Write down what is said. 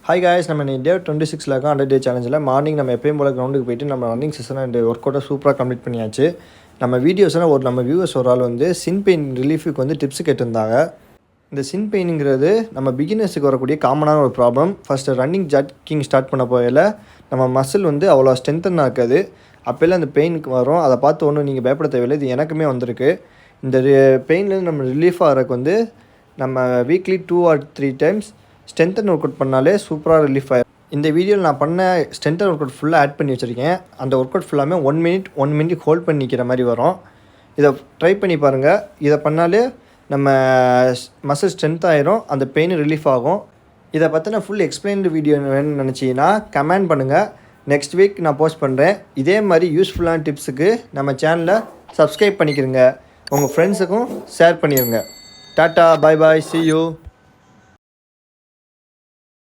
Hi guys, நம்ம டே 26 இருக்கோம் 100 டே சேலஞ்சில். Morning நம்ம எப்பயும் போல் கிரவுண்டுக்கு போயிட்டு நம்ம ரன்னிங் செஷன் அண்ட் ஒர்க் அவுட்டை சூப்பராக கம்ப்ளீட் பண்ணியாச்சு. நம்ம வீடியோஸ்னால் நம்ம வியூவர்ஸ் ஒரு ஆள் வந்து சின் பெயின் ரிலீஃபுக்கு வந்து டிப்ஸ் கேட்டிருந்தாங்க. இந்த சின் பெயினுங்கிறது நம்ம பிகினர்ஸுக்கு வரக்கூடிய காமனான ஒரு problem. First running jogging start பண்ண போயில நம்ம மசில் வந்து அவ்வளோ ஸ்ட்ரென்த்தனாக இருக்காது. அப்போல்லாம் அந்த பெயினுக்கு வரும். அதை பார்த்து ஒன்றும் நீங்கள் பயப்பட தேவையில்லை. இது எனக்குமே வந்திருக்கு. இந்த பெயின்லேருந்து நம்ம ரிலீஃப் ஆகிறதுக்கு வந்து நம்ம weekly 2 or 3 times strengthen work out பண்ணாலே சூப்பராக ரிலீஃப் ஆகிடும். இந்த வீடியோவில் நான் பண்ண ஸ்ட்ரென்த்தன் ஒர்க் அவுட் ஃபுல்லாக ஆட் பண்ணி வச்சுருக்கேன். அந்த ஒர்க் அவுட் ஃபுல்லாமே 1 மினிட் ஹோல்ட் பண்ணிக்கிற மாதிரி வரும். இதை ட்ரை பண்ணி பாருங்கள். இதை பண்ணாலே நம்ம மசில் ஸ்ட்ரென்த் ஆகிரும், அந்த பெயின் ரிலீஃப் ஆகும். இதை பற்றின ஃபுல் எக்ஸ்பிளைன்டு வீடியோ வேணும்னு நினச்சிங்கன்னா கமெண்ட் பண்ணுங்கள். நெக்ஸ்ட் வீக் நான் போஸ்ட் பண்ணுறேன். இதே மாதிரி யூஸ்ஃபுல்லான டிப்ஸுக்கு நம்ம சேனலை சப்ஸ்கிரைப் பண்ணிக்கிறங்க. உங்கள் ஃப்ரெண்ட்ஸுக்கும் ஷேர் பண்ணிடுங்க. Tata, bye bye, see you.